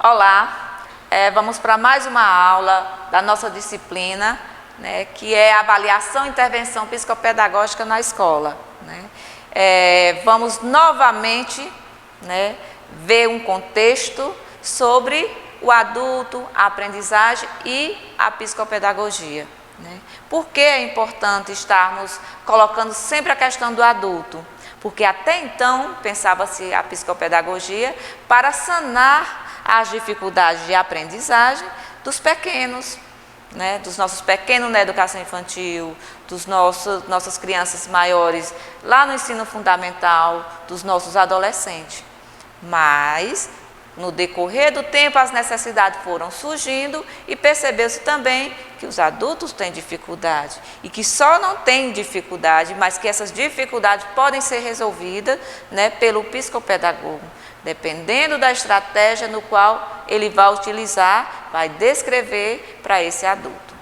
Olá, vamos para mais uma aula da nossa disciplina, que é avaliação e intervenção psicopedagógica na escola. Vamos novamente ver um contexto sobre o adulto, a aprendizagem e a psicopedagogia. Por que é importante estarmos colocando sempre a questão do adulto? Porque até então pensava-se a psicopedagogia para sanar as dificuldades de aprendizagem dos pequenos, dos nossos pequenos na educação infantil, nossas crianças maiores lá no ensino fundamental, dos nossos adolescentes. Mas, no decorrer do tempo, as necessidades foram surgindo e percebeu-se também que os adultos têm dificuldade e que só não têm dificuldade, mas que essas dificuldades podem ser resolvidas pelo psicopedagogo, dependendo da estratégia no qual ele vai utilizar, vai descrever para esse adulto.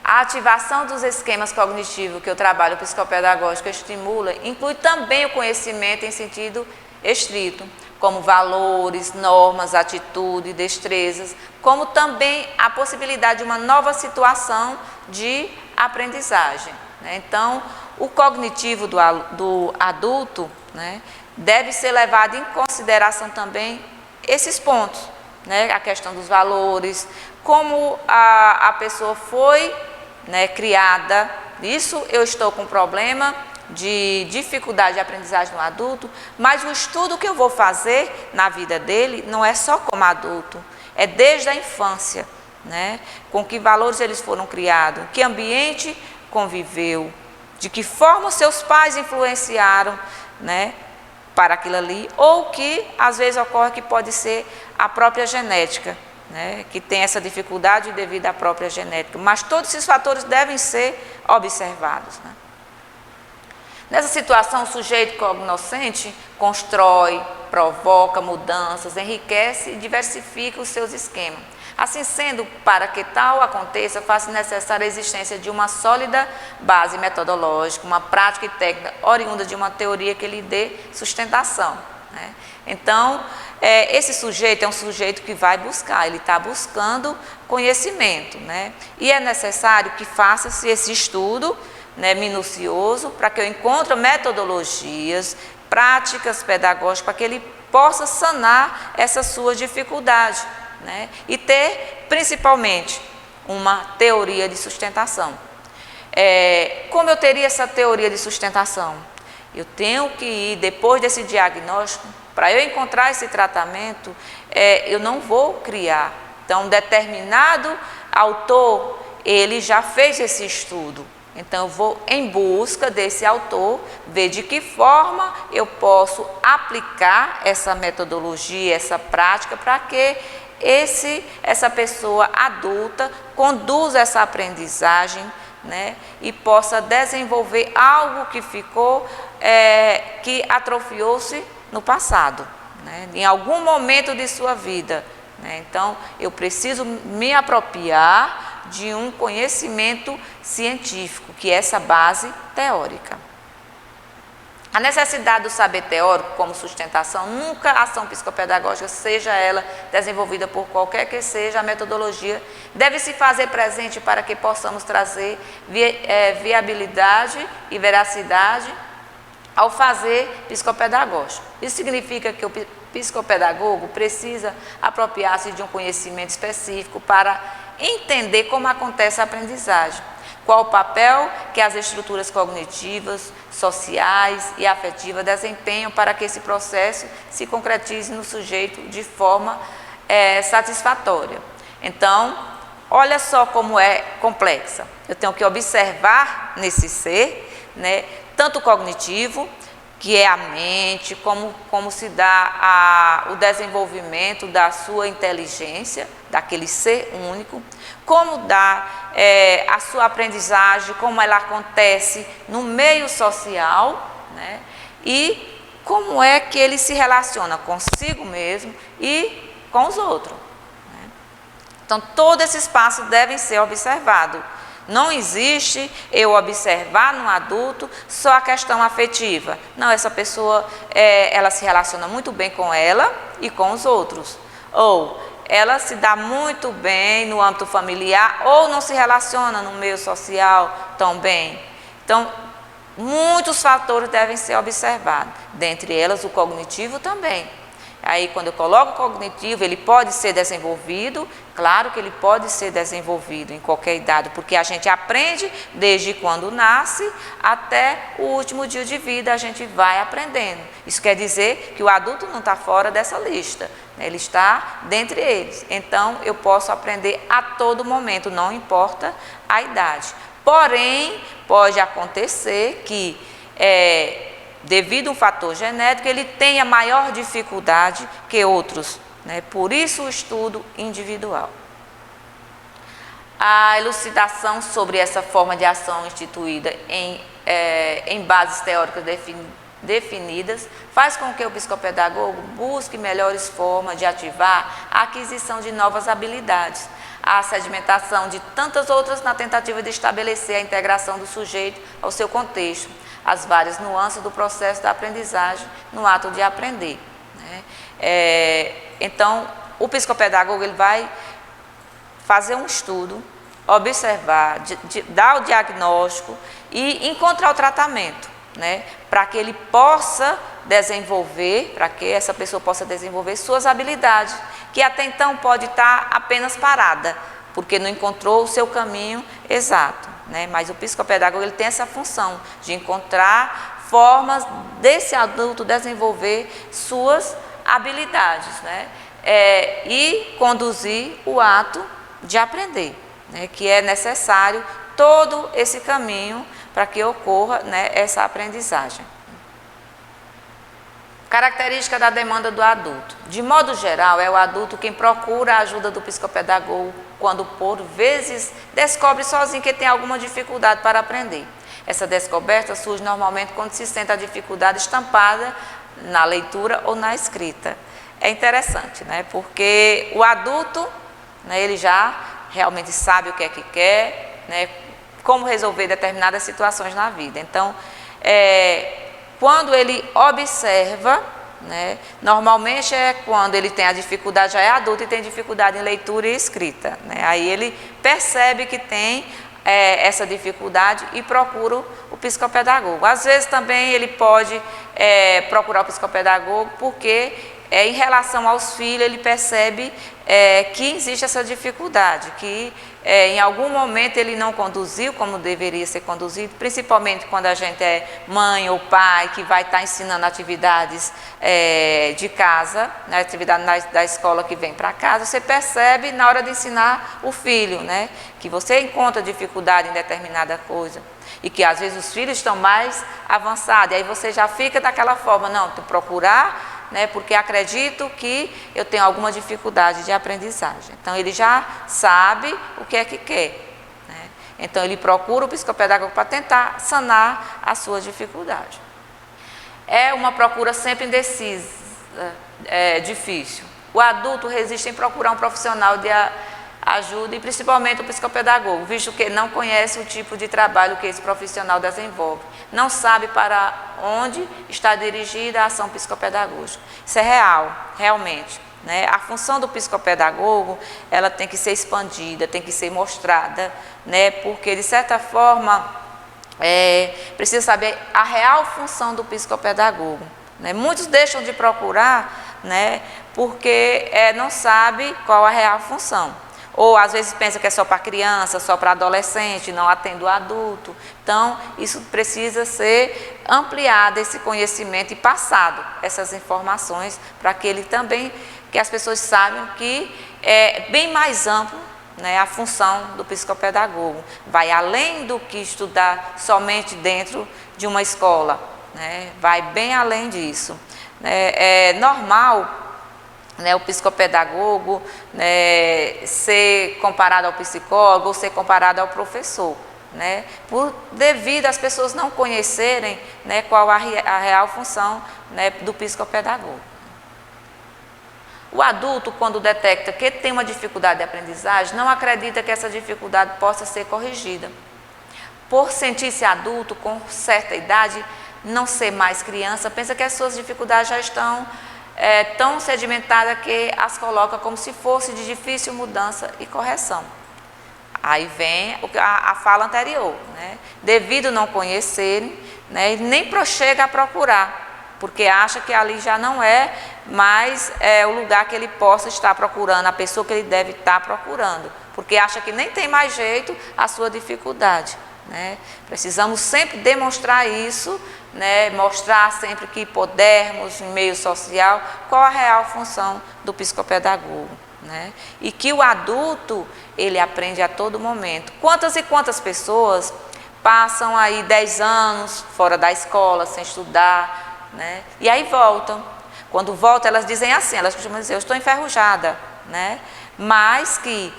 A ativação dos esquemas cognitivos que o trabalho psicopedagógico estimula inclui também o conhecimento em sentido estrito, como valores, normas, atitudes, destrezas, como também a possibilidade de uma nova situação de aprendizagem. Então, o cognitivo do adulto deve ser levado em consideração também esses pontos, a questão dos valores, como a pessoa foi criada. Isso eu estou com problema de dificuldade de aprendizagem no adulto, mas o estudo que eu vou fazer na vida dele não é só como adulto, é desde a infância, com que valores eles foram criados, que ambiente conviveu, de que forma os seus pais influenciaram, para aquilo ali, ou que às vezes ocorre que pode ser a própria genética, que tem essa dificuldade devido à própria genética, mas todos esses fatores devem ser observados. Nessa situação, o sujeito cognoscente constrói, provoca mudanças, enriquece e diversifica os seus esquemas. Assim sendo, para que tal aconteça, faz-se necessária a existência de uma sólida base metodológica, uma prática e técnica oriunda de uma teoria que lhe dê sustentação. Então, esse sujeito é um sujeito que vai buscar, ele está buscando conhecimento, e é necessário que faça-se esse estudo minucioso, para que eu encontre metodologias, práticas pedagógicas, para que ele possa sanar essa sua dificuldade, e ter, principalmente, uma teoria de sustentação. Como eu teria essa teoria de sustentação? Eu tenho que ir, depois desse diagnóstico, para eu encontrar esse tratamento, eu não vou criar. Então, um determinado autor, ele já fez esse estudo. Então, eu vou em busca desse autor, ver de que forma eu posso aplicar essa metodologia, essa prática, para que essa pessoa adulta conduza essa aprendizagem, e possa desenvolver algo que ficou, que atrofiou-se no passado, em algum momento de sua vida. Então, eu preciso me apropriar de um conhecimento científico, que é essa base teórica. A necessidade do saber teórico como sustentação, nunca a ação psicopedagógica, seja ela desenvolvida por qualquer que seja a metodologia, deve se fazer presente para que possamos trazer viabilidade e veracidade ao fazer psicopedagógico. Isso significa que o psicopedagogo precisa apropriar-se de um conhecimento específico para entender como acontece a aprendizagem, qual o papel que as estruturas cognitivas, sociais e afetivas desempenham para que esse processo se concretize no sujeito de forma satisfatória. Então, olha só como é complexa. Eu tenho que observar nesse ser, tanto o cognitivo, que é a mente, como se dá o desenvolvimento da sua inteligência, daquele ser único, como dá a sua aprendizagem, como ela acontece no meio social, e como é que ele se relaciona consigo mesmo e com os outros. Então, todo esse espaço deve ser observado. Não existe eu observar no adulto só a questão afetiva. Não, essa pessoa, ela se relaciona muito bem com ela e com os outros. ou ela se dá muito bem no âmbito familiar ou não se relaciona no meio social tão bem. Então, muitos fatores devem ser observados, dentre elas o cognitivo também. Aí, quando eu coloco o cognitivo, ele pode ser desenvolvido, claro que ele pode ser desenvolvido em qualquer idade, porque a gente aprende desde quando nasce até o último dia de vida, a gente vai aprendendo. Isso quer dizer que o adulto não está fora dessa lista, né? Ele está dentre eles. Então, eu posso aprender a todo momento, não importa a idade. Porém, pode acontecer que devido a um fator genético, ele tenha maior dificuldade que outros, né? Por isso o estudo individual. A elucidação sobre essa forma de ação instituída em bases teóricas definidas faz com que o psicopedagogo busque melhores formas de ativar a aquisição de novas habilidades, a sedimentação de tantas outras na tentativa de estabelecer a integração do sujeito ao seu contexto, as várias nuances do processo da aprendizagem no ato de aprender, né? Então, o psicopedagogo ele vai fazer um estudo, observar, dar o diagnóstico e encontrar o tratamento, né? Para que ele possa desenvolver, para que essa pessoa possa desenvolver suas habilidades, que até então pode estar apenas parada, porque não encontrou o seu caminho exato, né? Mas o psicopedagogo ele tem essa função de encontrar formas desse adulto desenvolver suas habilidades, né? E conduzir o ato de aprender, né? Que é necessário todo esse caminho para que ocorra, né, essa aprendizagem. Característica da demanda do adulto. De modo geral, é o adulto quem procura a ajuda do psicopedagogo quando, por vezes, descobre sozinho que tem alguma dificuldade para aprender. Essa descoberta surge normalmente quando se sente a dificuldade estampada na leitura ou na escrita. É interessante, né? Porque o adulto, né, ele já realmente sabe o que é que quer, né, como resolver determinadas situações na vida. Então, quando ele observa, né, normalmente é quando ele tem a dificuldade, já é adulto e tem dificuldade em leitura e escrita, né? Aí ele percebe que tem essa dificuldade e procura o psicopedagogo. Às vezes também ele pode procurar o psicopedagogo porque em relação aos filhos ele percebe que existe essa dificuldade, que em algum momento ele não conduziu como deveria ser conduzido, principalmente quando a gente é mãe ou pai que vai estar ensinando atividades de casa, né, atividade da escola que vem para casa, você percebe na hora de ensinar o filho, né, que você encontra dificuldade em determinada coisa e que às vezes os filhos estão mais avançados, e aí você já fica daquela forma, não, tu procurar, né, porque acredito que eu tenho alguma dificuldade de aprendizagem. Então, ele já sabe o que é que quer, né? Então, ele procura o psicopedagogo para tentar sanar a sua dificuldade. É uma procura sempre indecisa, difícil. O adulto resiste em procurar um profissional de ajuda, e principalmente o psicopedagogo, visto que não conhece o tipo de trabalho que esse profissional desenvolve, não sabe para onde está dirigida a ação psicopedagógica. Isso é real, realmente, né? A função do psicopedagogo, ela tem que ser expandida, tem que ser mostrada, né? Porque, de certa forma, precisa saber a real função do psicopedagogo, né? Muitos deixam de procurar, né, porque não sabe qual a real função. Ou às vezes pensa que é só para criança, só para adolescente, não atende o adulto. Então, isso precisa ser ampliado, esse conhecimento, e passado essas informações para que ele também, que as pessoas saibam que é bem mais amplo, né, a função do psicopedagogo. Vai além do que estudar somente dentro de uma escola, né, vai bem além disso. É normal, né, o psicopedagogo, né, ser comparado ao psicólogo ou ser comparado ao professor, né, devido às pessoas não conhecerem, né, qual a real função, né, do psicopedagogo. O adulto, quando detecta que tem uma dificuldade de aprendizagem, não acredita que essa dificuldade possa ser corrigida. Por sentir-se adulto com certa idade, não ser mais criança, pensa que as suas dificuldades já estão tão sedimentada que as coloca como se fosse de difícil mudança e correção. Aí vem a fala anterior, né? Devido não conhecerem, né, nem chega a procurar, porque acha que ali já não é mais o lugar que ele possa estar procurando, a pessoa que ele deve estar procurando, porque acha que nem tem mais jeito a sua dificuldade, né? Precisamos sempre demonstrar isso, né? Mostrar sempre que pudermos, em meio social, qual a real função do psicopedagogo, né? E que o adulto, ele aprende a todo momento. Quantas e quantas pessoas passam aí 10 anos fora da escola, sem estudar, né? E aí voltam. Quando voltam, elas dizem assim, elas costumam dizer, eu estou enferrujada, né? Mas que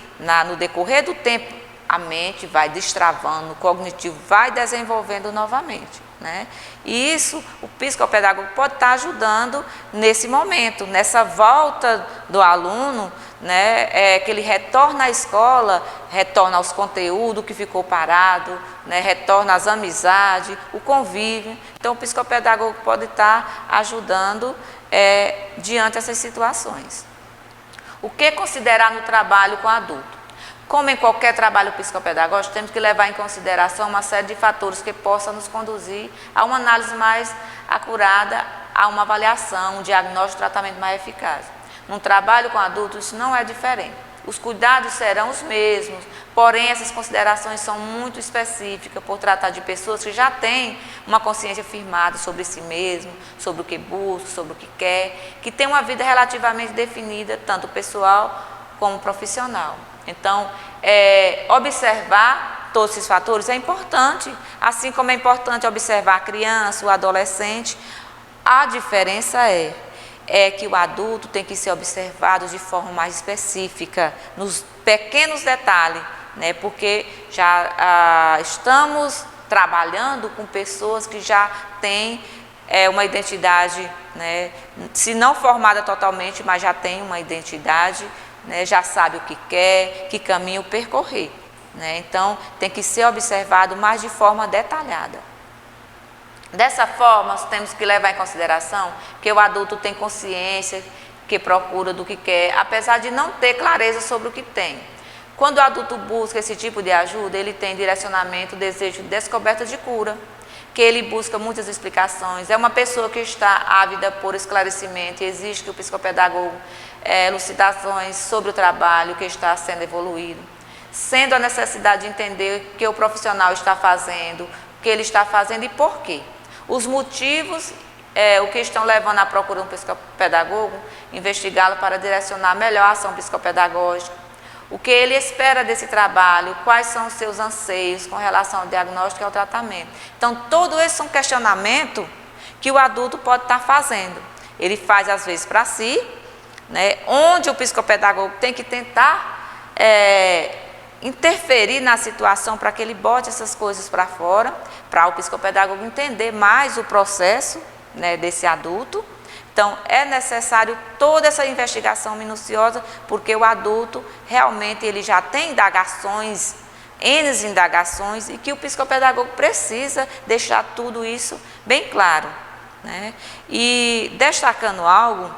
no decorrer do tempo, a mente vai destravando, o cognitivo vai desenvolvendo novamente, né? E isso, o psicopedagogo pode estar ajudando nesse momento, nessa volta do aluno, né? Que ele retorna à escola, retorna aos conteúdos que ficou parado, né? Retorna às amizades, o convívio. Então, o psicopedagogo pode estar ajudando diante dessas situações. O que considerar no trabalho com adulto? Como em qualquer trabalho psicopedagógico, temos que levar em consideração uma série de fatores que possam nos conduzir a uma análise mais acurada, a uma avaliação, um diagnóstico, tratamento mais eficaz. Num trabalho com adultos, isso não é diferente. Os cuidados serão os mesmos, porém essas considerações são muito específicas por tratar de pessoas que já têm uma consciência firmada sobre si mesmo, sobre o que busca, sobre o que quer, que tem uma vida relativamente definida, tanto pessoal como profissional. Então, observar todos esses fatores é importante, assim como é importante observar a criança, o adolescente. A diferença é que o adulto tem que ser observado de forma mais específica, nos pequenos detalhes, né? Porque já estamos trabalhando com pessoas que já têm uma identidade, né? Se não formada totalmente, mas já tem uma identidade, né? Já sabe o que quer, que caminho percorrer, né? Então, tem que ser observado mais de forma detalhada. Dessa forma, nós temos que levar em consideração que o adulto tem consciência, que procura do que quer, apesar de não ter clareza sobre o que tem. Quando o adulto busca esse tipo de ajuda, ele tem direcionamento, desejo de descoberta de cura, que ele busca muitas explicações, é uma pessoa que está ávida por esclarecimento, e exige que o psicopedagogo elucidações sobre o trabalho que está sendo evoluído, sendo a necessidade de entender o que o profissional está fazendo, o que ele está fazendo e por quê. Os motivos, o que estão levando à procura de um psicopedagogo, investigá-lo para direcionar melhor a ação psicopedagógica, o que ele espera desse trabalho, quais são os seus anseios com relação ao diagnóstico e ao tratamento. Então, todo esse é um questionamento que o adulto pode estar fazendo. Ele faz, às vezes, para si, né, onde o psicopedagogo tem que tentar interferir na situação para que ele bote essas coisas para fora, para o psicopedagogo entender mais o processo, né, desse adulto. Então, é necessário toda essa investigação minuciosa, porque o adulto realmente ele já tem indagações, N indagações, e que o psicopedagogo precisa deixar tudo isso bem claro, né? E destacando algo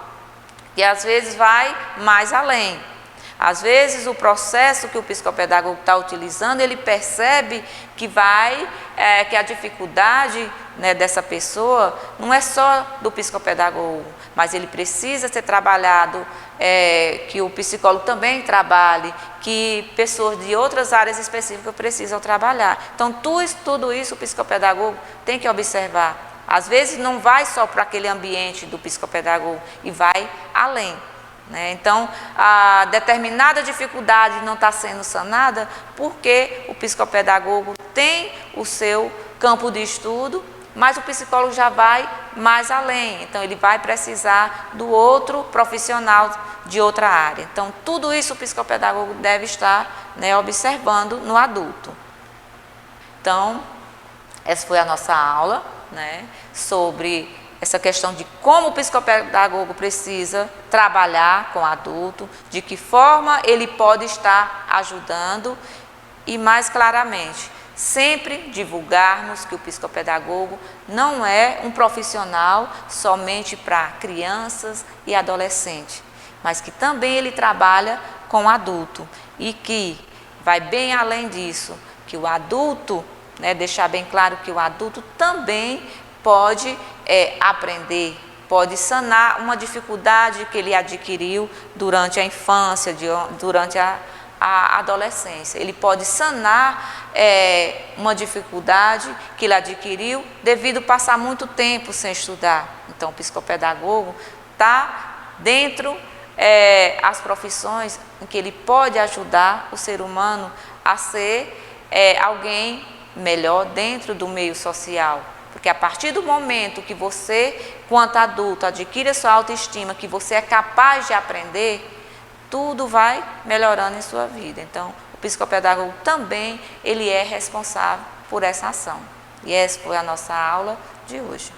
que às vezes vai mais além. Às vezes o processo que o psicopedagogo está utilizando, ele percebe que que a dificuldade, né, dessa pessoa não é só do psicopedagogo, mas ele precisa ser trabalhado, que o psicólogo também trabalhe, que pessoas de outras áreas específicas precisam trabalhar. Então tudo isso o psicopedagogo tem que observar. Às vezes não vai só para aquele ambiente do psicopedagogo e vai além, né? Então, a determinada dificuldade não está sendo sanada porque o psicopedagogo tem o seu campo de estudo, mas o psicólogo já vai mais além. Então, ele vai precisar do outro profissional de outra área. Então, tudo isso o psicopedagogo deve estar, né, observando no adulto. Então, essa foi a nossa aula, né, sobre essa questão de como o psicopedagogo precisa trabalhar com o adulto, de que forma ele pode estar ajudando e, mais claramente, sempre divulgarmos que o psicopedagogo não é um profissional somente para crianças e adolescentes, mas que também ele trabalha com adulto e que vai bem além disso, que o adulto, deixar bem claro que o adulto também pode aprender, pode sanar uma dificuldade que ele adquiriu durante a infância, durante a adolescência. Ele pode sanar uma dificuldade que ele adquiriu devido a passar muito tempo sem estudar. Então, o psicopedagogo está dentro as profissões em que ele pode ajudar o ser humano a ser alguém melhor dentro do meio social. Porque a partir do momento que você, quanto adulto, adquire a sua autoestima, que você é capaz de aprender, tudo vai melhorando em sua vida. Então, o psicopedagogo também, ele é responsável por essa ação. E essa foi a nossa aula de hoje.